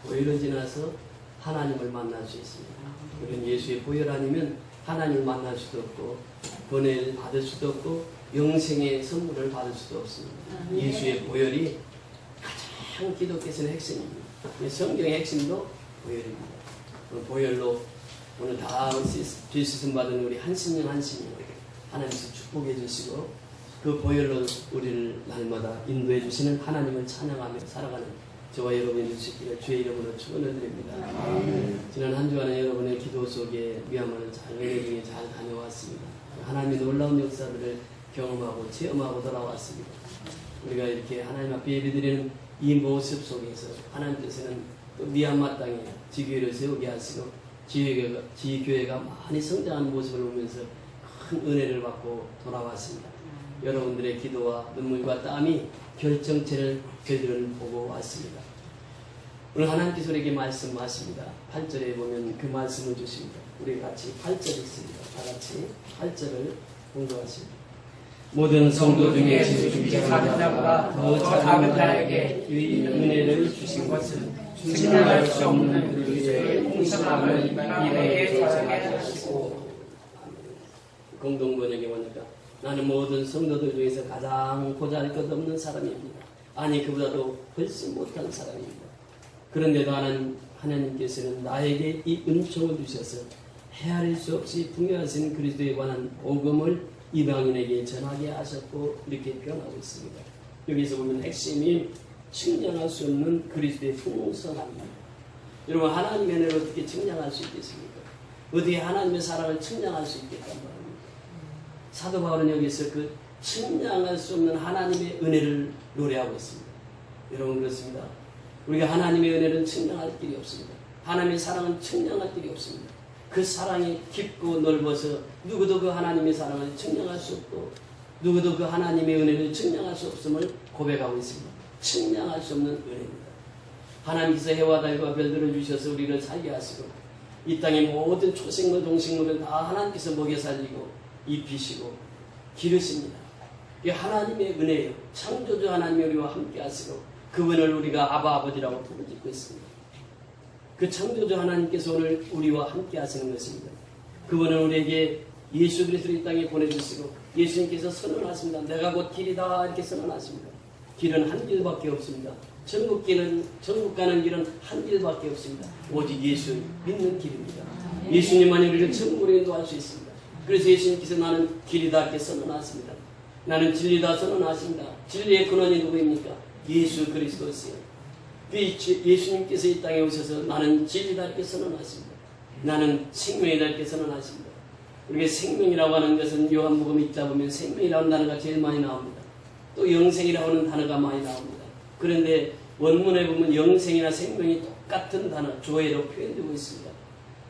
보혈을 지나서 하나님을 만날 수 있습니다. 우리는 예수의 보혈 아니면 하나님을 만날 수도 없고 번뇌를 받을 수도 없고 영생의 선물을 받을 수도 없습니다. 예수의 보혈이 가장 기독교에서는 핵심입니다. 성경의 핵심도 보혈입니다. 보혈로 오늘 다 죄수심 받은 우리 한신령 하나님께서 축복해 주시고 그 보혈로 우리를 날마다 인도해 주시는 하나님을 찬양하며 살아가는 저와 여러분이 되시기를 주의 이름으로 축원을 드립니다. 지난 한 주간은 여러분의 기도 속에 위함을 잘 은혜 중에 잘 다녀왔습니다. 하나님의 놀라운 역사들을 경험하고 체험하고 돌아왔습니다. 우리가 이렇게 하나님 앞에 예배드리는 이 모습 속에서 하나님께서는 또 미얀마 땅에 지교회를 세우게 하시고 지교회가 많이 성장하는 모습을 보면서 큰 은혜를 받고 돌아왔습니다. 여러분들의 기도와 눈물과 땀이 결정체를 저희들은 보고 왔습니다. 오늘 하나님께서 우리에게 말씀하십니다. 8절에 보면 그 말씀을 주십니다. 우리 같이 8절 읽습니다. 다 같이 8절을 공부하십니다. 모든 성도 중에 지금 작은 자보다 더 작은 자에게 이 은혜를 주신 것은 증명할 수 없는 그리스도의 풍성함을 이에게 전하게 하시고. 공동번역에 보니까 나는 모든 성도들 중에서 가장 보잘것없는 사람입니다. 아니 그보다도 훨씬 못한 사람입니다. 그런데도 하나님께서는 나에게 이 은총을 주셔서 헤아릴 수 없이 풍요하신 그리스도에 관한 복음을 이방인에게 전하게 하셨고 이렇게 표현하고 있습니다. 여기서 보면 핵심이 측량할 수 없는 그리스도의 풍성함입니다. 여러분 하나님의 은혜를 어떻게 측량할 수 있겠습니까? 어떻게 하나님의 사랑을 측량할 수 있겠단 말입니다. 사도 바울은 여기서 그 측량할 수 없는 하나님의 은혜를 노래하고 있습니다. 여러분 그렇습니다. 우리가 하나님의 은혜는 측량할 길이 없습니다. 하나님의 사랑은 측량할 길이 없습니다. 그 사랑이 깊고 넓어서 누구도 그 하나님의 사랑을 측량할 수 없고 누구도 그 하나님의 은혜를 측량할 수 없음을 고백하고 있습니다. 측량할 수 없는 은혜입니다. 하나님께서 해와 달과 별들을 주셔서 우리를 살게 하시고 이 땅의 모든 초식물 동식물을 다 하나님께서 먹여 살리고 입히시고 기르십니다. 이게 하나님의 은혜예요. 창조주 하나님이 우리와 함께 하시고 그분을 우리가 아바 아버지라고 부르짖고 있습니다. 그 창조주 하나님께서 오늘 우리와 함께 하시는 것입니다. 그분은 우리에게 예수 그리스도를 이 땅에 보내주시고 예수님께서 선언하십니다. 내가 곧 길이다 이렇게 선언하십니다. 길은 한 길밖에 없습니다. 천국 가는 길은 한 길밖에 없습니다. 오직 예수 믿는 길입니다. 예수님만이 우리를 천국으로 인도할 수 있습니다. 그래서 예수님께서 나는 길이다 이렇게 선언하십니다. 나는 진리다 선언하십니다. 진리의 근원이 누구입니까? 예수 그리스도였어요. 예수님께서 이 땅에 오셔서 나는 진리다 이렇게 선언하십니다. 나는 생명이다 이렇게 선언하십니다. 우리가 생명이라고 하는 것은 요한복음 1장 보면 생명이라는 단어가 제일 많이 나옵니다. 또 영생이라고 하는 단어가 많이 나옵니다. 그런데 원문에 보면 영생이나 생명이 똑같은 단어 조회로 표현되고 있습니다.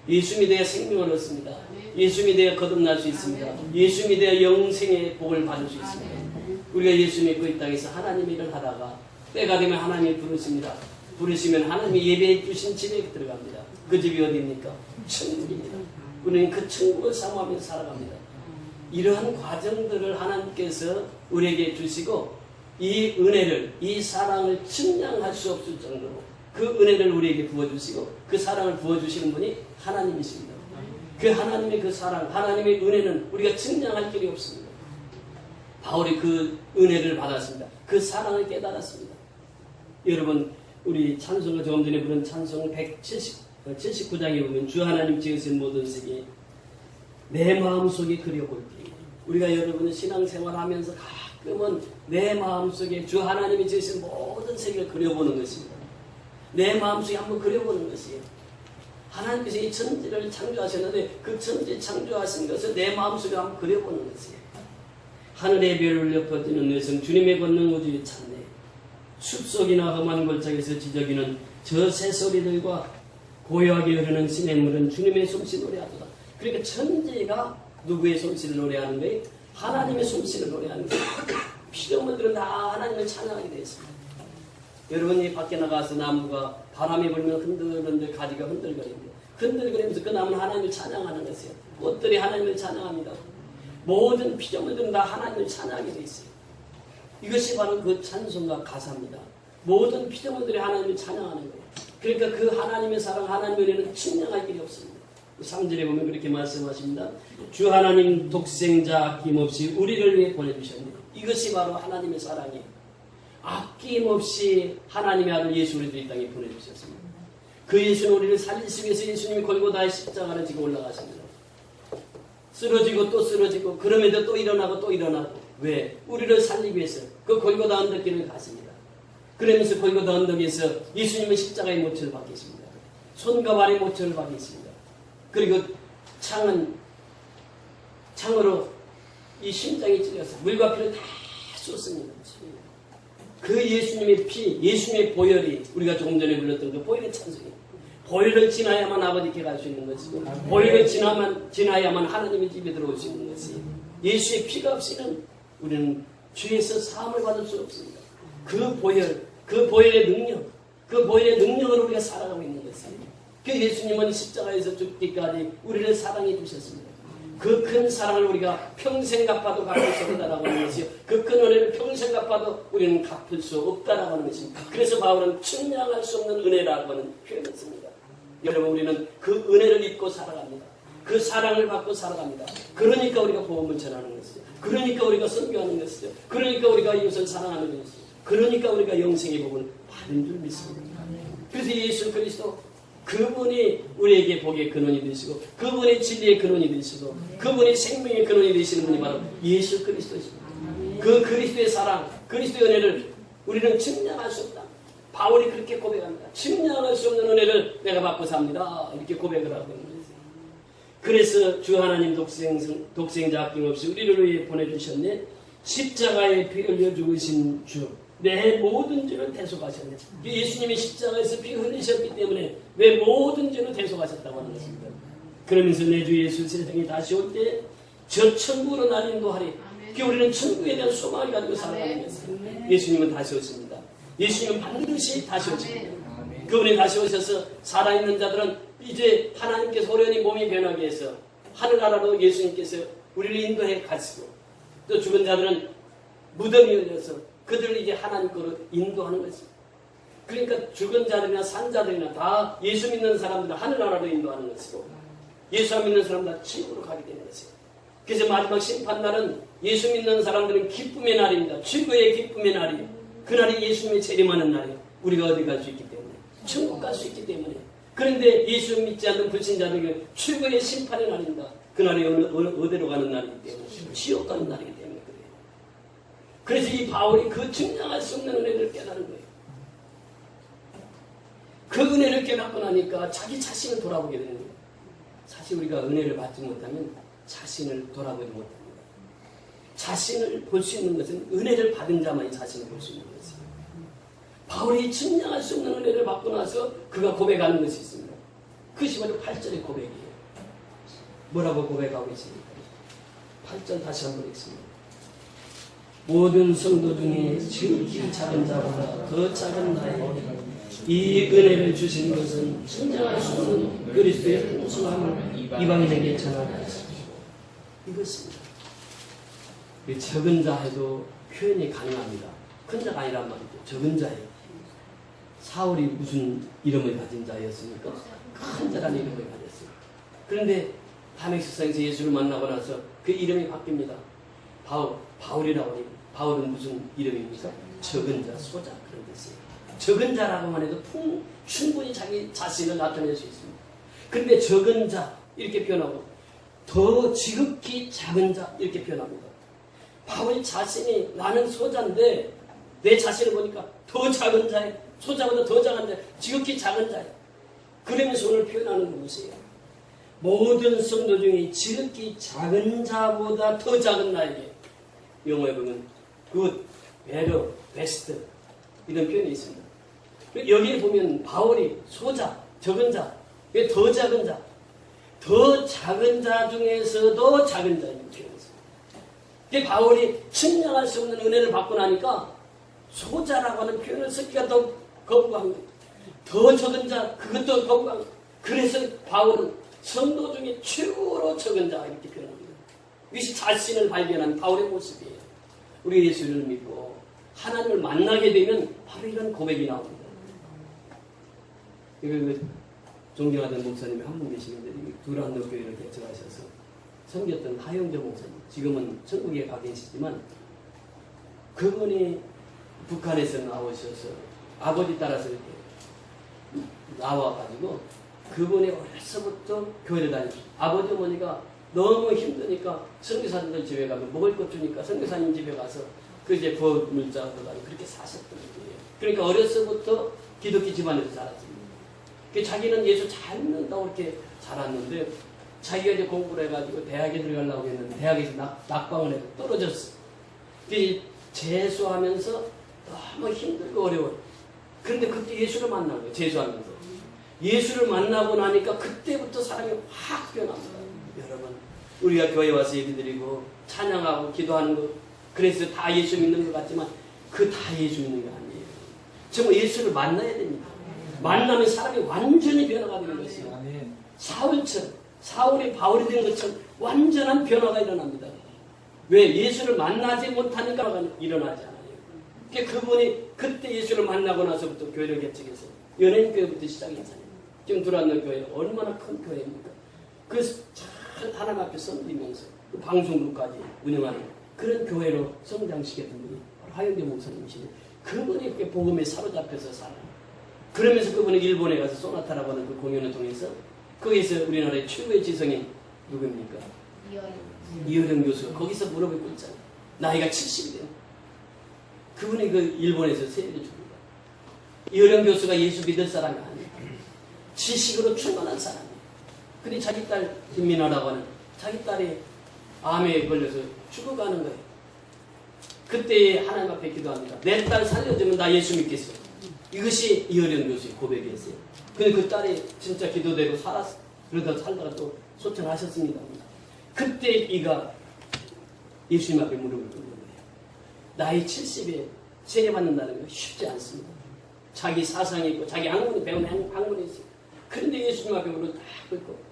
예수 믿어야 생명을 얻습니다. 예수 믿어야 거듭날 수 있습니다. 예수 믿어야 영생의 복을 받을 수 있습니다. 우리가 예수 믿고 이 땅에서 하나님의 일을 하다가 때가 되면 하나님이 부르십니다. 부르시면 하나님이 예배해 주신 집에 들어갑니다. 그 집이 어디입니까? 천국입니다. 우리는 그 천국을 사모하면서 살아갑니다. 이러한 과정들을 하나님께서 우리에게 주시고 이 은혜를, 이 사랑을 측량할 수 없을 정도로 그 은혜를 우리에게 부어주시고 그 사랑을 부어주시는 분이 하나님이십니다. 그 하나님의 그 사랑, 하나님의 은혜는 우리가 측량할 길이 없습니다. 바울이 그 은혜를 받았습니다. 그 사랑을 깨달았습니다. 여러분 우리 찬송가 조금 전에 부른 찬송 179장에 보면 주 하나님 지으신 모든 세계 내 마음속에 그려볼게. 우리가 여러분의 신앙생활하면서 가끔은 내 마음속에 주 하나님이 지으신 모든 세계를 그려보는 것입니다. 내 마음속에 한번 그려보는 것이에요. 하나님께서 이 천지를 창조하셨는데 그 천지 창조하신 것을 내 마음속에 한번 그려보는 것이에요. 하늘의 별을 울려 퍼지는 내성 주님의 권능 우주에 찬네. 숲속이나 험한 골짜기에서 지저귀는 저 새소리들과 고요하게 흐르는 시냇물은 주님의 솜씨 노래하도다. 그러니까 천지가 누구의 솜씨를 노래하는 거예요? 하나님의 솜씨를 노래하는 거예요. 피조물들은 다 하나님을 찬양하게 되어 있습니다. 여러분이 밖에 나가서 나무가 바람이 불면 흔들흔들 가지가 흔들거립니다. 흔들거리면서 그 나무는 하나님을 찬양하는 것이에요. 꽃들이 하나님을 찬양합니다. 모든 피조물들은 다 하나님을 찬양하게 되어 있어요. 이것이 바로 그 찬송가 가사입니다. 모든 피조물들이 하나님을 찬양하는 거예요. 그러니까 그 하나님의 사랑, 하나님의 은혜는 측량할 길이 없습니다. 3절에 보면 그렇게 말씀하십니다. 주 하나님 독생자 아낌없이 우리를 위해 보내주셨네요. 이것이 바로 하나님의 사랑이에요. 아낌없이 하나님의 아들 예수 우리를 이 땅에 보내주셨습니다. 그 예수는 우리를 살리시기 위해서 예수님이 골고다의 십자가를 지고 올라가십니다. 쓰러지고 또 쓰러지고 그럼에도 또 일어나고 또 일어나고. 왜? 우리를 살리기 위해서 그 골고다 언덕길을 가십니다. 그러면서 골고다 언덕에서 예수님은 십자가의 모처를 받겠습니다. 손과 발의 모처를 받겠습니다. 그리고 창으로 이 심장이 찔려서 물과 피를 다 쏟습니다. 그 예수님의 피, 예수님의 보혈이 우리가 조금 전에 불렀던 그 보혈의 찬송이에요. 보혈을 지나야만 아버지께 갈 수 있는 것이고 보혈을 지나야만 하나님의 집에 들어올 수 있는 것이 예수의 피가 없이는 우리는 죄에서 사함을 받을 수 없습니다. 그 보혈의 능력, 그 보혈의 능력으로 우리가 살아가고 있는 것이에요. 그 예수님은 십자가에서 죽기까지 우리를 사랑해 주셨습니다. 그 큰 사랑을 우리가 평생 갚아도 갚을 수 없다라고 하는 것이요. 그 큰 은혜를 평생 갚아도 우리는 갚을 수 없다라고 하는 것입니다. 그래서 바울은 측량할 수 없는 은혜라고 하는 표현을 씁니다. 여러분 우리는 그 은혜를 입고 살아갑니다. 그 사랑을 받고 살아갑니다. 그러니까 우리가 복음을 전하는 것이죠. 그러니까 우리가 선교하는 것이죠. 그러니까 우리가 이웃을 사랑하는 것이죠. 그러니까 우리가 영생의 복을 받은 줄 믿습니다. 그래서 예수 그리스도 그분이 우리에게 복의 근원이 되시고 그분이 진리의 근원이 되시고 그분이 생명의 근원이 되시는 분이 바로 예수 그리스도이십니다. 그 그리스도의 사랑, 그리스도의 은혜를 우리는 측량할 수 없다. 바울이 그렇게 고백합니다. 측량할 수 없는 은혜를 내가 받고 삽니다. 이렇게 고백을 하고 있는 거예요. 그래서 주 하나님 독생자 아낌없이 우리를 위해 보내주셨네. 십자가에 피 흘려 죽으신 주, 내 모든 죄를 대속하셨네. 예수님이 십자가에서 피 흘리셨기 때문에 내 모든 죄를 대속하셨다고 하는 것입니다. 그러면서 내 주 예수 세상에 다시 올 때 저 천국으로 날 인도하리. 우리는 천국에 대한 소망을 가지고 살아가는 것입니다. 예수님은 다시 오십니다. 예수님은 반드시 다시 오십니다. 그분이 다시 오셔서 살아있는 자들은 이제 하나님께서 호련히 몸이 변하게 해서 하늘나라로 예수님께서 우리를 인도해 가시고 또 죽은 자들은 무덤이 열려서 그들을 이제 하나님 거로 인도하는 것입니다. 그러니까 죽은 자들이나 산 자들이나 다 예수 믿는 사람들은 하늘나라로 인도하는 것이고 예수 안 믿는 사람들은 다 지옥으로 가게 되는 것이에요. 그래서 마지막 심판날은 예수 믿는 사람들은 기쁨의 날입니다. 최고의 기쁨의 날이에요. 그날이 예수님의 재림하는 날이에요. 우리가 어디 갈 수 있기 때문에 천국 갈 수 있기 때문에. 그런데 예수 믿지 않는 불신자들에게 최고의 심판의 날입니다. 그날이 어디로 가는 날이기 때문에 지옥 가는 날이기 때문에 그래요. 그래서 이 바울이 그 증량할 수 없는 은혜를 깨달은 거예요. 그 은혜를 깨닫고 나니까 자기 자신을 돌아보게 되는 거예요. 사실 우리가 은혜를 받지 못하면 자신을 돌아보지 못합니다. 자신을 볼 수 있는 것은 은혜를 받은 자만이 자신을 볼 수 있는 것이에요. 바울이 증량할 수 없는 은혜를 받고 나서 그가 고백하는 것이 있습니다. 그것이 바로 8절의 고백이에요. 뭐라고 고백하고 있습니까? 8절 다시 한번 읽습니다. 모든 성도 중에 지극히 작은 자보다 더 작은 나에게 이 은혜를 주신 것은 증량할 수 없는 그리스도의 풍성함을 이방인에게 전하였습니다. 이것입니다. 적은 자 해도 표현이 가능합니다. 큰 자가 아니란 말이죠. 적은 자예요. 사울이 무슨 이름을 가진 자였습니까? 큰 자라는 이름을 가졌어요. 그런데 다메섹스에서 예수를 만나고 나서 그 이름이 바뀝니다. 바울이라고 해요. 바울은 무슨 이름입니까? 적은 자, 소자 그런 뜻이에요. 적은 자라고만 해도 충분히 자기 자신을 나타낼 수 있습니다. 그런데 적은 자 이렇게 표현하고 더 지극히 작은 자 이렇게 표현합니다. 바울 자신이 나는 소자인데 내 자신을 보니까 더 작은 자예요. 소자보다 더 작은 자예요. 지극히 작은 자예요. 그러면서 오늘 표현하는 것이에요. 모든 성도 중에 지극히 작은 자보다 더 작은 나에게 영어에 보면 good, better, best 이런 표현이 있습니다. 여기에 보면 바울이 소자, 적은 자, 더 작은 자, 더 작은 자 중에서도 작은 자 이렇게 표현했습니다. 바울이 측량할 수 없는 은혜를 받고 나니까 소자라고 하는 표현을 쓰기가 더 거부한 거예요. 더 적은 자, 그것도 거부한 거예요. 그래서 바울은 성도 중에 최고로 적은 자 이렇게 표현합니다. 이것이 자신을 발견한 바울의 모습이에요. 우리 예수를 믿고 하나님을 만나게 되면 바로 이런 고백이 나옵니다. 그 존경하던 목사님이 한 분 계시는데 두란노 교회를 개척하셔서 섬겼던 하영조 목사님, 지금은 천국에 가 계시지만 그분이 북한에서 나오셔서 아버지 따라서 이렇게 나와가지고 그분이 어려서부터 교회를 다니셨어요. 아버지 어머니가 너무 힘드니까 선교사님들 집에 가면 먹을 것 주니까 선교사님 집에 가서 그 이제 부엌물자 들어가고 그렇게 사셨던 거예요. 그러니까 어려서부터 기독교 집안에서 자랐습니다. 자기는 예수 잘 믿는다고 이렇게 자랐는데 자기가 이제 공부를 해가지고 대학에 들어가려고 했는데 대학에서 낙방을 해서 떨어졌어. 재수하면서 너무 힘들고 어려워요. 그런데 그때 예수를 만난 거예요. 재수하면서. 예수를 만나고 나니까 그때부터 사람이 확 변합니다. 여러분, 우리가 교회 와서 예배드리고 찬양하고 기도하는 거 그래서 다 예수 믿는 것 같지만 그 다 예수 믿는 게 아니에요. 정말 예수를 만나야 됩니다. 만나면 사람이 완전히 변화가 되는 것이에요. 사울처럼, 사울이 바울이 된 것처럼 완전한 변화가 일어납니다. 왜? 예수를 만나지 못하니까 일어나지 않아요. 그분이 그때 예수를 만나고 나서부터 교회를 개척해서 연예인 교회부터 시작했잖아요. 지금 두란노 교회 얼마나 큰 교회입니까? 그래서 잘 하나님 앞에 섬기면서 그 방송국까지 운영하는 그런 교회로 성장시켰던 분이 하영대 목사님이시죠. 그분이 그 복음에 사로잡혀서 살아요. 그러면서 그분이 일본에 가서 소나타라고 하는 그 공연을 통해서 거기서 우리나라의 최고의 지성인 누구입니까? 이효령 교수. 거기서 무릎을 꿇잖아요. 나이가 70이 돼요. 그분이 그 일본에서 세례를 줍니다. 이효령 교수가 예수 믿을 사람이 아니에요. 지식으로 충만한 사람이에요. 근데 자기 딸 김민아라고 하는 자기 딸이 암에 걸려서 죽어가는 거예요. 그때 하나님 앞에 기도합니다. 내 딸 살려주면 나 예수 믿겠어. 이것이 이효령 교수의 고백이었어요. 근데 그 딸이 진짜 기도되고 살았어. 그러다 살다가 또 소천하셨습니다. 그때 이가 예수님 앞에 무릎을 꿇는 거예요. 나이 70에 세례받는다는 건 쉽지 않습니다. 자기 사상이 있고 자기 학문이 배운 학문이 있어요. 그런데 예수님 앞에 무릎을 딱 꿇고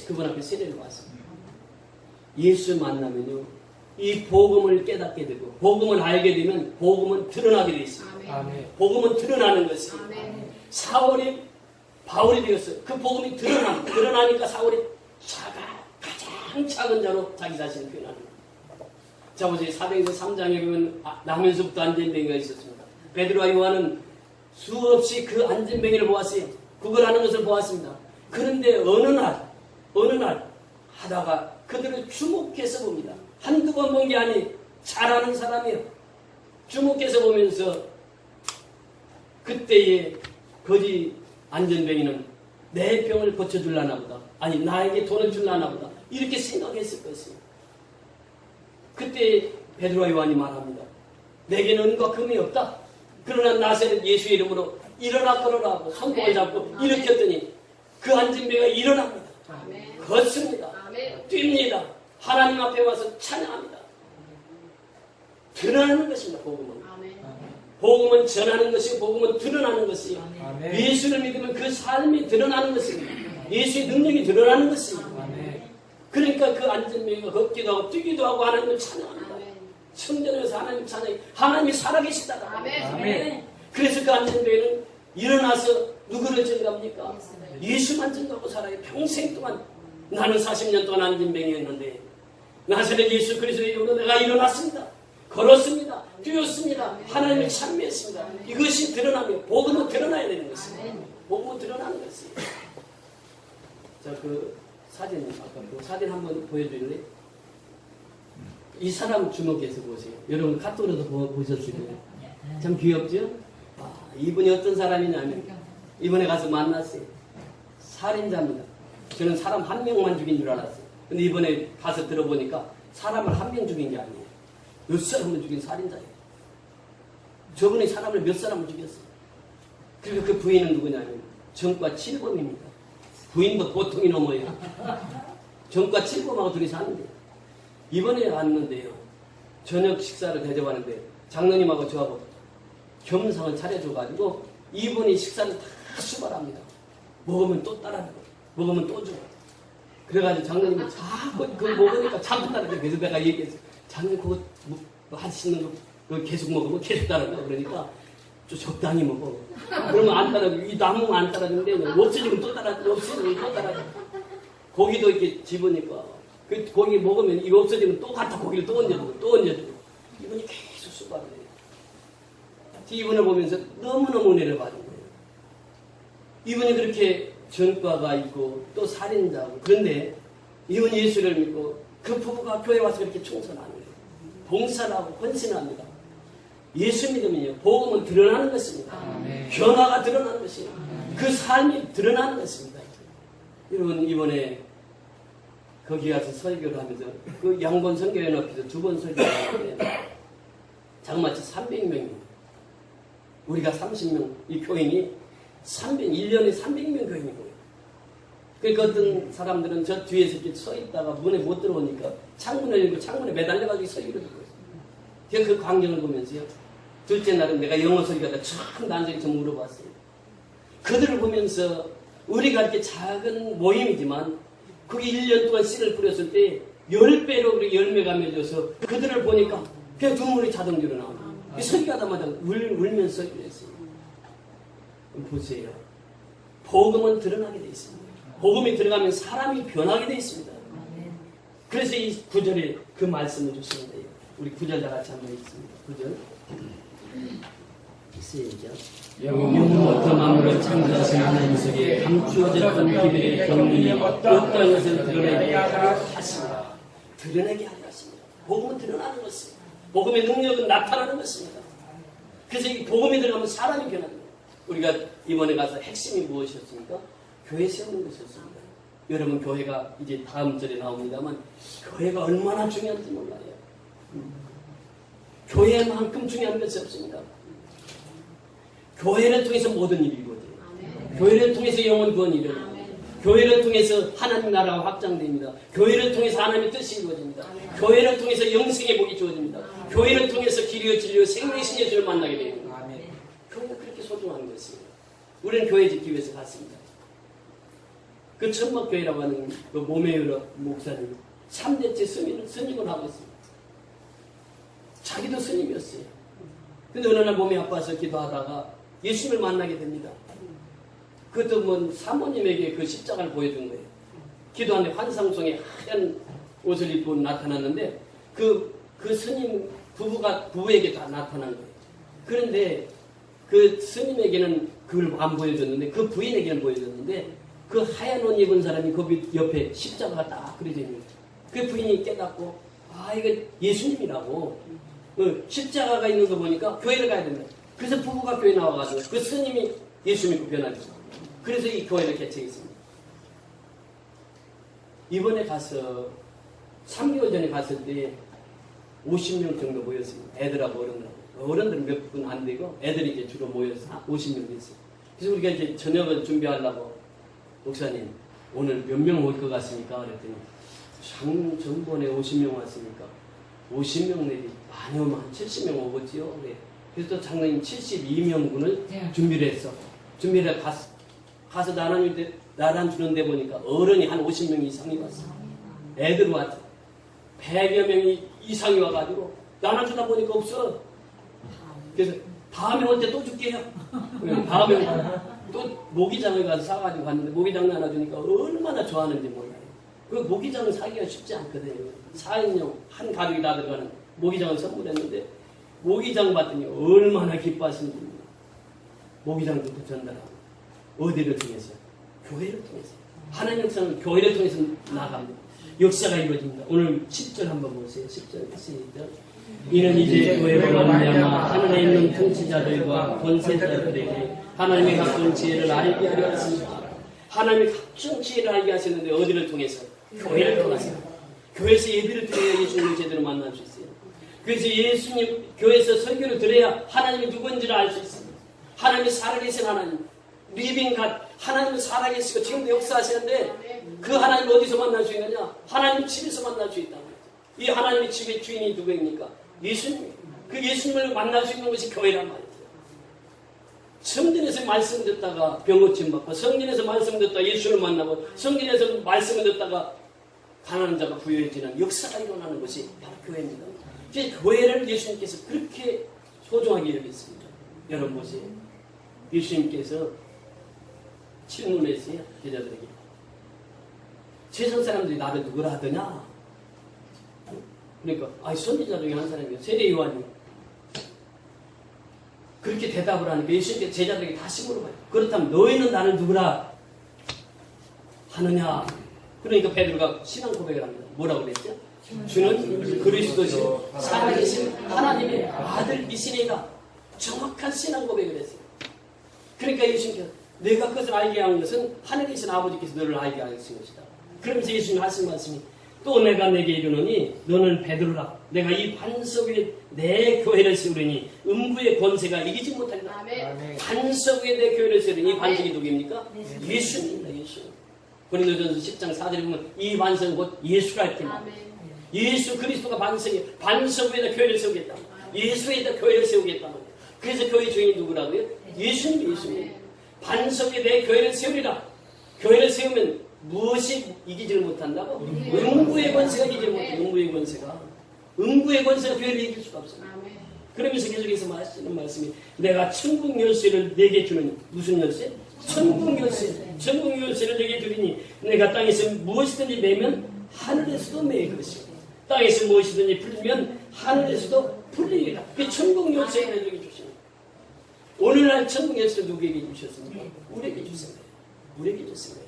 그분 앞에 세례를 받습니다. 예수 만나면요, 이 복음을 깨닫게 되고 복음을 알게 되면 복음은 드러나게 되어 있습니다. 아멘. 복음은 드러나는 것이에요. 아멘. 사울이 바울이 되었어요. 그 복음이 드러나니까 사울이 가장 작은 자로 자기 자신을 표현하는 거예요. 자, 보세요. 사도행전 3장에 보면 나면서부터 안전뱅이가 있었습니다. 베드로와 요한은 수없이 그 안전뱅이를 보았어요. 구걸하는 것을 보았습니다. 그런데 어느 날 하다가 그들을 주목해서 봅니다. 한두 번 본 게 아니 잘하는 사람이에요. 주목해서 보면서 그때의 거지 안전뱅이는 내 병을 고쳐줄라나 보다. 아니 나에게 돈을 줄라나 보다. 이렇게 생각했을 것이에요. 그때 베드로와 요한이 말합니다. 내게는 은과 금이 없다. 그러나 나세렛 예수의 이름으로 일어나 걸어라 하고 손목을 잡고 일으켰더니 그 안전뱅이가 일어납니다. 걷습니다. 뜁니다. 하나님 앞에 와서 찬양합니다. 드러나는 것입니다. 복음은. 복음은 전하는 것이고 복음은 드러나는 것이에요. 예수를 믿으면 그 삶이 드러나는 것입니다. 예수의 능력이 드러나는 것입니다. 그러니까 그 안전뱅이가 걷기도 하고 뛰기도 하고 하나님을 찬양합니다. 성전에서 하나님 찬양해. 하나님이 살아계시다. 그래서 그 안전뱅이는 일어나서 누구를 전갑니까? 예수만 전가고 살아요. 평생 동안. 나는 40년 동안 안전뱅이였는데 나사렛 예수 그리스도의 이름으로 내가 일어났습니다. 걸었습니다. 뛰었습니다. 하나님을 찬미했습니다. 이것이 드러나며 복음은 드러나야 되는 것입니다. 복음은 드러나는 것이에요. 자, 그 사진 아까 그 사진 한번 보여줄래? 이 사람 주목해서 보세요. 여러분 카톡으로도 보셨을 거예요. 참 귀엽죠? 이분이 어떤 사람이냐면 이번에 가서 만났어요. 살인자입니다. 저는 사람 한 명만 죽인 줄 알았어요. 근데 이번에 가서 들어보니까 사람을 한 명 죽인 게 아니에요. 몇 사람을 죽인 살인자예요. 저분이 사람을 몇 사람을 죽였어요. 그리고 그 부인은 누구냐면 전과 7범입니다. 부인도 보통이 넘어요. 전과 7범하고 둘이 사는데 이번에 왔는데요. 저녁 식사를 대접하는데 장로님하고 저하고 겸상을 차려줘가지고 이분이 식사를 다 수발합니다. 먹으면 또 따라주고 먹으면 또 주고. 그래가지고 장로님이 자꾸 그거 먹으니까 자꾸 따라줘. 그래서 내가 얘기했어요. 장로님 그거 뭐 하시는 거 계속 먹으면 계속 따라줘. 그러니까 좀 적당히 먹어. 그러면 안 따라줘. 이 나무가 안 따라주는데 없어지면 또 따라줘. 없어지면 또 따라줘. 고기도 이렇게 집으니까 그 고기 먹으면 이거 없어지면 또 갖다 고기를 또 얹어주고 또 얹어주고. 이분이 계속 수고하는 거예요. 이분을 보면서 너무너무 은혜를 받은 거예요. 이분이 그렇게 전과가 있고 또 살인자고, 그런데 이분이 예수를 믿고 그 부부가 교회 와서 그렇게 충성하는 거예요. 봉사를 하고 헌신합니다. 예수 믿으면요, 복음은 드러나는 것입니다. 변화가 드러나는 것입니다. 그 삶이 드러나는 것입니다. 여러분, 이번에 거기 가서 설교를 하면서 그 양곤 선교연합에서 2번 설교를 하는데 장마치 300명입니다. 우리가 30명, 이 교인이 1년에 300명 교인이고요. 그러니까 어떤 사람들은 저 뒤에서 이렇게 서 있다가 문에 못 들어오니까 창문을 열고 창문에 매달려가지고 설교를 듣고 있어요. 제가 그 광경을 보면서요, 둘째 날은 내가 영어 설교하다 참 난생이 좀 물어봤어요. 그들을 보면서 우리가 이렇게 작은 모임이지만 그게 1년 동안 씨를 뿌렸을 때 10배로 그렇게 열매가 맺어서 그들을 보니까 그냥 눈물이 자동적으로 나옵니다. 설교하다마다 울면서 설교했어요. 보세요. 복음은 드러나게 되어 있습니다. 복음이 들어가면 사람이 변하게 되어 있습니다. 그래서 이 9절에 그 말씀을 주시는데요. 우리 9절 다 같이 한번 읽습니다. 9절. 시작. 영원부터 만물을 창조하신 하나님 속에 감추어졌던 비밀의 경륜이 어떠한 것을 드러내게 하십니다. 드러내게 하려 하십니다. 복음은 드러나는 것입니다. 복음의 능력은 나타나는 것입니다. 그래서 이 복음이 들어가면 사람이 변합니다. 우리가 이번에 가서 핵심이 무엇이었습니까? 교회 세우는 것이었습니다. 여러분, 교회가 이제 다음 절에 나옵니다만 교회가 얼마나 중요한지 몰라요. 교회만큼 중요한 것이 없습니다. 교회를 통해서 모든 일이 이루어져요. 교회를 통해서 영혼 구원이 이루어져요. 교회를 통해서 하나님 나라가 확장됩니다. 교회를 통해서 하나님의 뜻이 이루어집니다. 교회를 통해서 영생의 복이 주어집니다. 교회를 통해서 길이요 진리요 생명의 신 예수를 만나게 됩니다. 교회가 그렇게 소중한 것입니다. 우리는 교회 짓기 위해서 갔습니다. 그 천막교회라고 하는 그 모메유러 목사님 3대째 스님을 하고 있습니다. 자기도 스님이었어요. 근데 어느 날 몸이 아파서 기도하다가 예수님을 만나게 됩니다. 그것도 뭐 사모님에게 그 십자가를 보여준 거예요. 기도하는데 환상 속에 하얀 옷을 입고 나타났는데 그 스님 부부에게 다 나타난 거예요. 그런데 그 스님에게는 그걸 안 보여줬는데 그 부인에게는 보여줬는데 그 하얀 옷 입은 사람이 그 옆에 십자가가 딱 그려져 있는 거죠. 그 부인이 깨닫고 이거 예수님이라고 십자가가 있는 거 보니까 교회를 가야 된다. 그래서 부부가 교회 나와가지고 그 스님이 예수 믿고 변하죠. 그래서 이 교회를 개척했습니다. 이번에 가서 3개월 전에 갔을 때 50명 정도 모였습니다. 애들하고 어른들하고. 어른들은 몇 분 안 되고 애들이 이제 주로 모여서 50명 됐어요. 그래서 우리가 이제 저녁을 준비하려고 목사님 오늘 몇 명 올 것 같습니까? 그랬더니 전번에 50명 왔으니까 50명 내지 많이 오면 한 70명 오겠지요. 그래서 또 장로님 72명분을 준비를 했어. 준비를 가서 나란 주는데 보니까 어른이 한 50명 이상이 왔어. 애들 왔죠. 100여 명이 이상이 와가지고 나눠주다 보니까 없어. 그래서 다음에 올 때 또 줄게요. 다음에 또 모기장을 가서 사가지고 갔는데 모기장 나눠주니까 얼마나 좋아하는지 몰라요. 그 모기장을 사기가 쉽지 않거든요. 4인용 한 가족이 다 들어가는 모기장을 선물했는데 모기장 봤더니 얼마나 기뻐하시는지 몰라요. 모기장도 전달하고 어디를 통해서? 교회를 통해서. 하나님 역사는 교회를 통해서 나갑니다. 역사가 이루어집니다. 오늘 10절 한번 보세요. 10절 시작. 이는 이제 교회로 말미암아 하늘에 있는 통치자들과 권세자들에게 하나님의 각종 지혜를 알게 하려 하십니다. 하나님의 각종 지혜를 알게 하셨는데 어디를 통해서? 교회를 통해서. 교회에서 예배를 드려야 예수님을 제대로 만날 수 있어요. 그래서 예수님 교회에서 설교를 들어야 하나님이 누구인지를 알 수 있습니다. 하나님이 살아계신 하나님, 리빙 갓, 하나님은 살아계시고 지금도 역사하시는데 그 하나님 어디서 만날 수 있느냐? 하나님 집에서 만날 수 있다. 이 하나님의 집의 주인이 누구입니까? 예수님. 그 예수님을 만날 수 있는 것이 교회란 말이죠. 성전에서 말씀 듣다가 병 고침 받고, 성전에서 말씀 듣다가 예수를 만나고, 성전에서 말씀을 듣다가 가난한 자가 부유해지는 역사가 일어나는 것이 바로 교회입니다. 교회를 예수님께서 그렇게 소중하게 여겼습니다. 여러분 보세요. 예수님께서 질문했어요. 제자들에게. 세상 사람들이 나를 누구라 하더냐? 그러니까 선지자 중에 한 사람이에요. 세례 요한이. 그렇게 대답을 하니까 예수님께서 제자들에게 다시 물어봐요. 그렇다면 너희는 나를 누구라 하느냐? 그러니까 베드로가 신앙 고백을 합니다. 뭐라고 그랬죠? 주는 그리스도시요 살아계신 하나님의 아들이시니라. 정확한 신앙 고백을 했어요. 그러니까 예수님께서 내가 그것을 알게 한 것은 하늘에 계신 아버지께서 너를 알게 하신 것이다. 그러면서 예수님 하신 말씀이 또 내가 내게 이르노니 너는 베드로라. 내가 이 반석 위에 내 교회를 세우리니 음부의 권세가 이기지 못하리라. 반석 위에 내 교회를 세우리니 이 반석이 누구입니까? 예수입니다. 예수. 고린도전서 10장 4절에 보면 이 반석은 곧 예수라 했습니다. 예수 그리스도가 반석 위에다 교회를 세우겠다. 예수 위에다 교회를 세우겠다. 그래서 교회 주인이 누구라고요? 예수님. 반석 위에 내 교회를 세우리라. 교회를 세우면 무엇이 이기지를 못한다고? 음부의 권세가 이기지 못해. 음부의 권세가 교회를 이길 수가 없어요. 그러면서 계속해서 하시는 말씀이 내가 천국 열쇠를 내게 주는 무슨 열쇠? 천국 열쇠. 천국 열쇠를 내게 주리니 내가 땅에서 무엇이든지 매면 하늘에서도 매일 것이고 땅에서 무엇이든지 풀리면 하늘에서도 풀리리라. 그 천국 열쇠를 내게 주시는 오늘날 천국 열쇠를 누구에게 주셨습니까? 우리에게 주셨어요. 우리에게 주셨어요.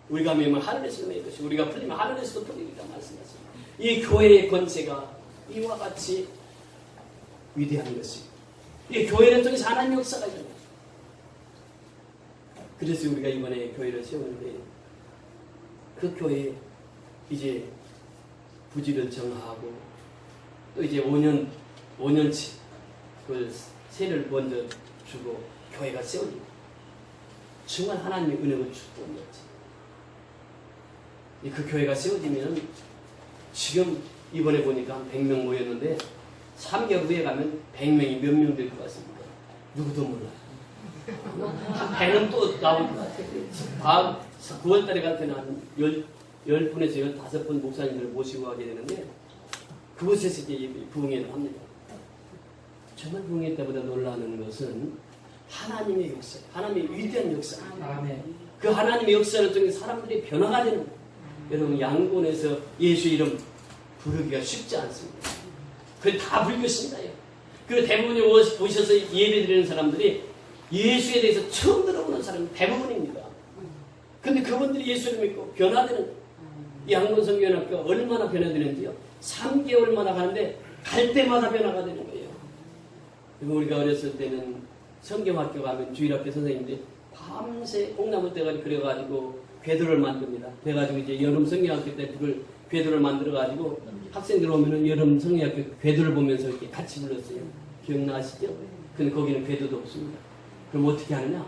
우리가 매면 하늘에서 매일 것이고 우리가 풀리면 하늘에서도 풀리리라 말씀하십니다. 이 교회의 권세가 이와 같이 위대한 것이 이 교회를 통해서 하나님의 역사가 일어나요. 그래서 우리가 이번에 교회를 세우는데 그 교회에 이제 부지를 정하고 또 이제 5년치 그 세를 먼저 주고 교회가 세워집니다. 정말 하나님의 은혜가 축복한 거지. 그 교회가 세워지면 지금 이번에 보니까 한 100명 모였는데 3개월 후에 가면 100명이 몇 명 될 것 같습니까? 누구도 몰라요. 배는 또 나올 것 같아요. 9월달에 갈 때는 한 10분에서 15분 목사님들을 모시고 가게 되는데 그곳에서 이제 부흥회를 합니다. 정말 부흥회 때보다 놀라는 것은 하나님의 역사, 하나님의 위대한 역사. 그 하나님의 역사를 통해 사람들이 변화가 되는 거예요. 여러분 양곤에서 예수 이름 부르기가 쉽지 않습니다. 그게 다 불교신자예요. 그리고 대부분이 오셔서 예배드리는 사람들이 예수에 대해서 처음 들어보는 사람이 대부분입니다. 근데 그분들이 예수를 믿고 변화되는 이 양곤성교연학교가 얼마나 변화되는지요. 3개월마다 가는데 갈 때마다 변화가 되는 거예요. 그리고 우리가 어렸을 때는 성경학교 가면 주일학교 선생님들이 밤새 콩나물 대가리 그려가지고 궤도를 만듭니다. 그래가지고 이제 여름 성경학교 때 그걸 궤도를 만들어가지고 학생들 오면은 여름 성경학교 궤도를 보면서 이렇게 같이 불렀어요. 기억나시죠? 근데 거기는 궤도도 없습니다. 그럼 어떻게 하느냐?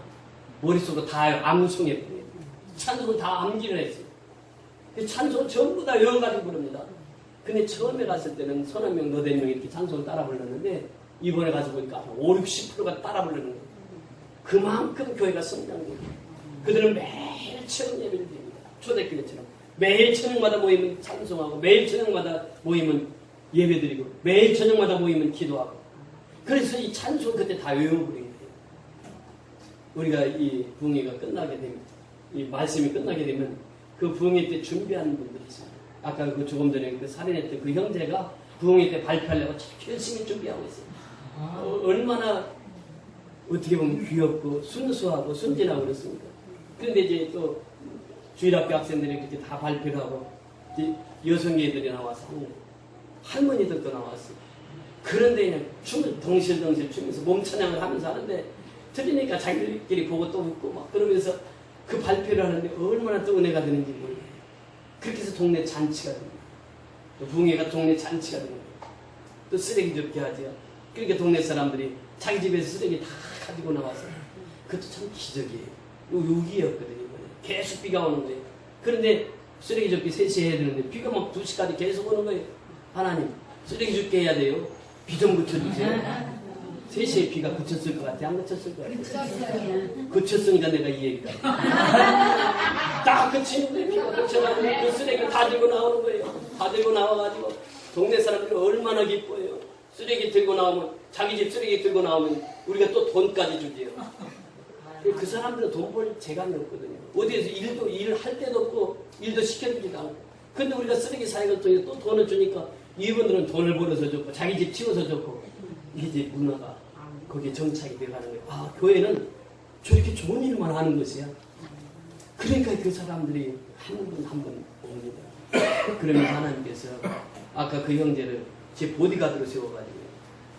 머릿속으로 다 암송해 버려요. 찬송을 다 암기를 했어요. 그 찬송을 전부 다 외워가지고 부릅니다. 근데 처음에 갔을 때는 서너 명, 너댓 명 이렇게 찬송을 따라 불렀는데 이번에 가서 보니까 5, 60%가 따라 부르는 거예요. 그만큼 교회가 성장돼요. 그들은 매일 체험 예배를 드립니다. 초대교회처럼. 매일 저녁마다 모이면 찬송하고 매일 저녁마다 모이면 예배드리고 매일 저녁마다 모이면 기도하고 그래서 이 찬송 그때 다 외워버린 거예요. 우리가 이 부흥회가 끝나게 되면 이 말씀이 끝나게 되면 그 부흥회 때 준비하는 분들이 있어요. 아까 그 조금 전에 그 살인했던 그 형제가 부흥회 때 발표하려고 열심히 준비하고 있어요. 얼마나 어떻게 보면 귀엽고 순수하고 순진하고 그렇습니다. 그런데 이제 또 주일학교 학생들이 그렇게 다 발표를 하고 이제 여성애들이 나와서 할머니들도 나왔어요. 그런데 그냥 춤을 덩실덩실 추면서 몸찬양을 하면서 하는데 들으니까 자기들끼리 보고 또 웃고 막 그러면서 그 발표를 하는데 얼마나 또 은혜가 되는지 몰라요. 그렇게 해서 동네 잔치가 됩니다. 부흥회가 동네 잔치가 됩니다. 또 쓰레기 줍게 하죠. 그러니까 동네 사람들이 자기 집에서 쓰레기 다 가지고 나와서 그것도 참 기적이에요. 요기였거든요. 계속 비가 오는 거예요. 그런데 쓰레기 줍기 3시에 해야 되는데 비가 막 2시까지 계속 오는 거예요. 하나님 쓰레기 줍게 해야 돼요. 비 좀 그쳐주세요. 3시에 비가 그쳤을 것 같아? 안 그쳤을 것 같아? 그쳤으니까 내가 이 얘기다. 딱 그치는데 비가 그쳐가지고 그 쓰레기를 다 들고 나오는 거예요. 다 들고 나와가지고 동네 사람들이 얼마나 기뻐요. 쓰레기 들고 나오면 자기 집 쓰레기 들고 나오면 우리가 또 돈까지 주지요. 그 사람들은 돈 벌 재간이 없거든요. 어디에서 일을 할 데도 없고 일도 시켜주지도 않고. 근데 우리가 쓰레기 사역을 통해 또 돈을 주니까 이분들은 돈을 벌어서 줬고 자기 집 치워서 줬고 이게 이제 문화가 거기에 정착이 돼가는 거예요. 아, 교회는 저렇게 좋은 일만 하는 것이야. 그러니까 그 사람들이 한 분 한 분 옵니다. 그러면 하나님께서 아까 그 형제를 제 보디가드로 세워가지고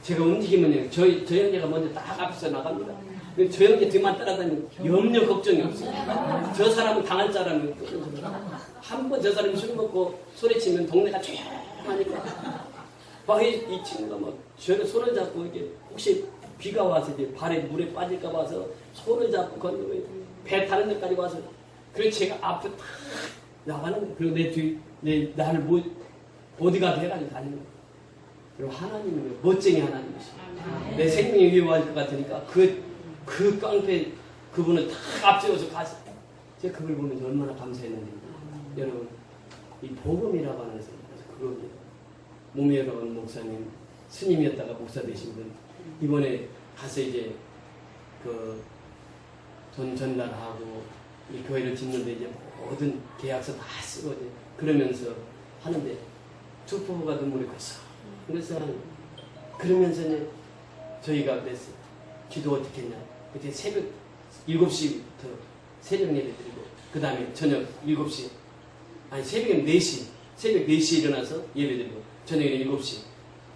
제가 움직이면 저 형제가 먼저 딱 앞서 나갑니다. 저 형제 뒤만 따라다니면 염려 걱정이 없어요. 저 사람은 당할 사람이 한 번 저 사람이 술 먹고 소리치면 동네가 조용하니까 막 이 친구가 막 저를 손을 잡고 이게 혹시 비가 와서 이제 발에 물에 빠질까 봐서 손을 잡고 건너고 배 타는 데까지 와서 그래서 제가 앞에 탁 나가는 거예요. 그리고 나를 보디가드 해가지고 다니는 거예요. 그리고 하나님은 멋쟁이 하나님이시죠. 내 생명이 위험할 것 같으니까 그 깡패 그분을 탁 앞세워서 가서 제가 그걸 보면서 얼마나 감사했는지. 여러분 이 복음이라고 하는 것은 그겁니다. 모미여러분 목사님 스님이었다가 목사 되신 분 이번에 가서 이제 그 돈 전달하고 이 교회를 짓는데 이제 모든 계약서 다 쓰고 이제 그러면서 하는데 두 부부가 눈물이 갔어. 그래서 그러면서 이제 저희가 그랬어요. 기도 어떻게 했냐. 그때 새벽 7시부터 새벽 예배 드리고 그 다음에 저녁 7시 아니 새벽 4시에 일어나서 예배 드리고 저녁에 7시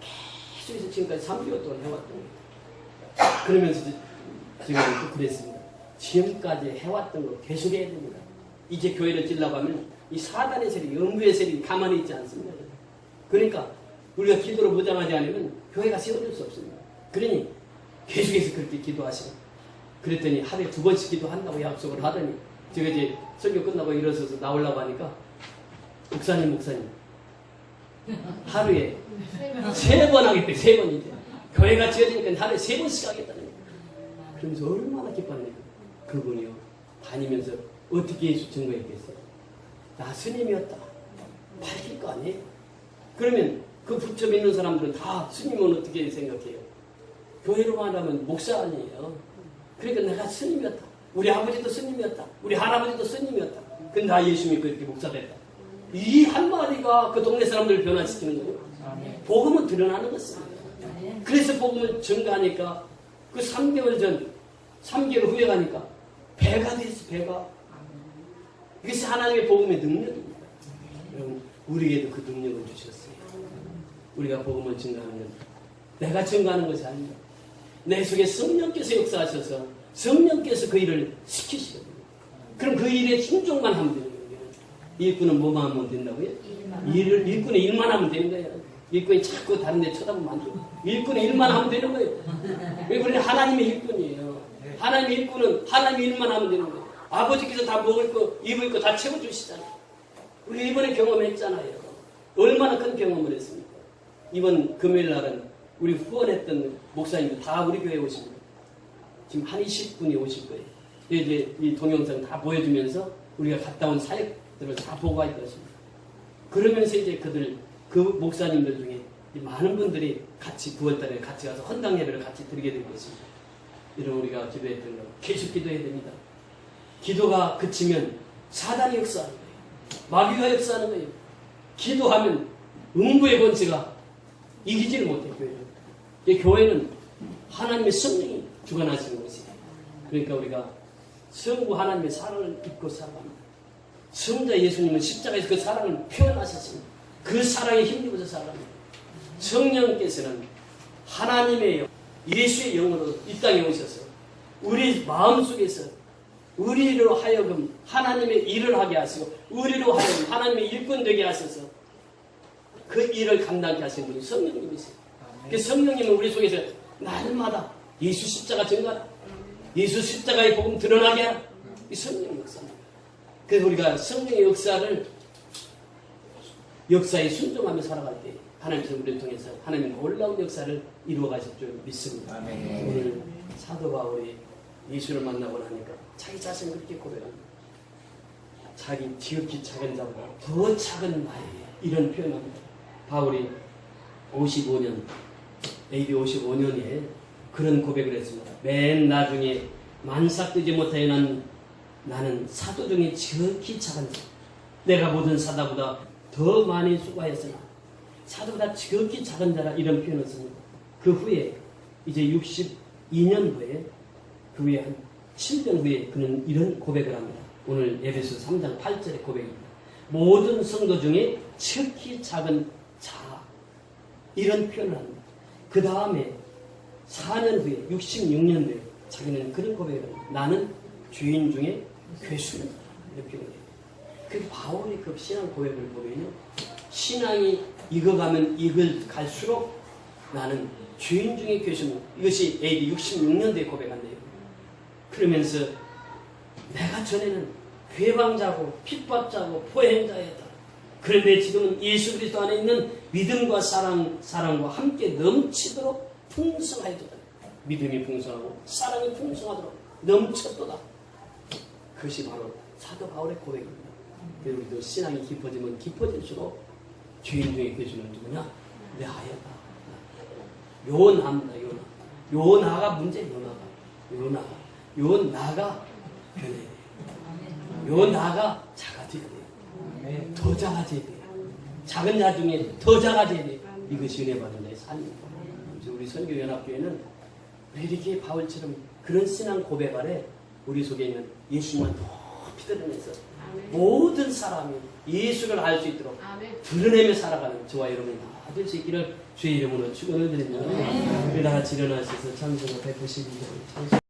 계속해서 지금까지 3개월 동안 해왔던 거예요. 그러면서 지금 또 그랬습니다. 지금까지 해왔던 거 계속해야 됩니다. 이제 교회를 찔라고 하면 이 사단의 세력이 음부의 세력이 가만히 있지 않습니다. 그러니까 우리가 기도로 무장하지 않으면 교회가 세워질 수 없습니다. 그러니 계속해서 그렇게 기도하시고 그랬더니 하루에 2번씩 기도한다고 약속을 하더니 제가 이제 설교 끝나고 일어서서 나오려고 하니까 목사님 하루에 3번 하겠대. 3번 이제 교회가 지어지니까 하루에 3번씩 하겠다는 거예요. 그러면서 얼마나 기뻤는지 그분이요 다니면서 어떻게 예수 증거했겠어요? 나 스님이었다 밝힐 거 아니에요? 그러면 그 부처 믿는 사람들은 다 스님은 어떻게 생각해요? 교회로 말하면 목사 아니에요. 그러니까 내가 스님이었다. 우리 아버지도 스님이었다. 우리 할아버지도 스님이었다. 근데 나 예수 믿고 이렇게 목사 됐다. 이 한마디가 그 동네 사람들을 변화시키는 거예요. 복음은 드러나는 것입니다. 그래서 복음을 증가하니까 그 3개월 후에 가니까 배가 됐어. 배가. 이것이 하나님의 복음의 능력입니다. 여러분 우리에게도 그 능력을 주셨어요. 우리가 복음을 증가하는 건 내가 증가하는 것이 아닙니다. 내 속에 성령께서 역사하셔서 성령께서 그 일을 시키시거든요. 그럼 그 일에 순종만 하면 되는 거예요. 일꾼은 뭐만 하면 된다고요? 일꾼의 일만 하면 되는 거예요. 일꾼이 자꾸 다른 데 쳐다보면 안 돼요. 일꾼의 일만 하면 되는 거예요. 왜 그래? 하나님의 일꾼이에요. 하나님의 일꾼은 하나님의 일만 하면 되는 거예요. 아버지께서 다 먹을 거, 입을 거 다 채워주시잖아요. 우리 이번에 경험했잖아요. 얼마나 큰 경험을 했습니까? 이번 금요일 날은 우리 후원했던 목사님들 다 우리 교회에 오십니다. 지금 한 20분이 오실 거예요. 이제 이 동영상 다 보여주면서 우리가 갔다 온 사역들을 다 보고할 것입니다. 그러면서 이제 그 목사님들 중에 많은 분들이 같이 9월달에 같이 가서 헌당 예배를 같이 드리게 될 것입니다. 이런 우리가 기도했던 거 계속 기도해야 됩니다. 기도가 그치면 사단이 역사하는 거예요. 마귀가 역사하는 거예요. 기도하면 음부의 권세가 이기지를 못해요. 교회는 하나님의 성령이 주관하시는 것이에요. 그러니까 우리가 성부 하나님의 사랑을 입고 살아갑니다. 성자 예수님은 십자가에서 그 사랑을 표현하셨습니다. 그 사랑에 힘입어서 살아갑니다. 성령께서는 하나님의 예수의 영으로 이 땅에 오셔서 우리 마음속에서 우리로 하여금 하나님의 일을 하게 하시고 우리로 하여금 하나님의 일꾼 되게 하셔서 그 일을 감당케 하시는 분이 성령님이세요. 그 성령님은 우리 속에서 날마다 예수 십자가 증가하라. 예수 십자가의 복음 드러나게 하라. 이 성령 역사입니다. 그래서 우리가 성령의 역사에 순종하며 살아갈 때 하나님께서 우리를 통해서 하나님의 놀라운 역사를 이루어 가실 줄 믿습니다. 오늘 사도 바울이 예수를 만나고 나니까 자기 자신을 그렇게 고백합니다. 자기 지극히 작은 자보다 더 작은 나에 이런 표현합니다. 바울이 55년 AD 55년에 그런 고백을 했습니다. 맨 나중에 만삭되지 못하여 나는 사도 중에 지극히 작은 자. 내가 모든 사도보다 더 많이 수고하였으나 사도보다 지극히 작은 자라 이런 표현을 씁니다. 그 후에 이제 62년 후에 그 후에 한 7년 후에 그는 이런 고백을 합니다. 오늘 에베소 3장 8절의 고백입니다. 모든 성도 중에 지극히 작은 자 이런 표현을 합니다. 그 다음에 4년 후에 66년 후에 자기는 그런 고백을 합니다. 나는 죄인 중에 괴수는 이렇게 표현해요. 그 바울의 그 신앙 고백을 보면요, 신앙이 익어가면 갈수록 나는 죄인 중에 괴수는, 이것이 AD 66년도에 고백한대요. 그러면서 내가 전에는 회방자고 핍박자고 포행자였다. 그런데 지금은 예수 그리스도 안에 있는 믿음과 사랑과 함께 넘치도록 풍성하여졌다. 믿음이 풍성하고 사랑이 풍성하도록 넘쳤도다. 그것이 바로 사도 바울의 고백입니다. 우리도 신앙이 깊어지면 깊어질수록 죄인 중에 괴수는 누구냐? 내 아야다. 요나입니다. 요나가 문제예요. 요나가 변해야 돼요. 요나가 작아져야 돼요. 더 작아져야 돼요. 작은 자 중에 더 작아져야 돼요. 이것이 은혜 받은 자의 삶입니다. 우리 선교연합교회는 이렇게 바울처럼 그런 신앙 고백 아래 우리 속에 있는 예수만 높이 드러내서 모든 사람이 예수를 알 수 있도록 드러내며 살아가는 저와 여러분이 다 될 수 있기를 주의 이름으로 축원을 드립니다. 우리 다 같이 일어나셔서 찬송 192절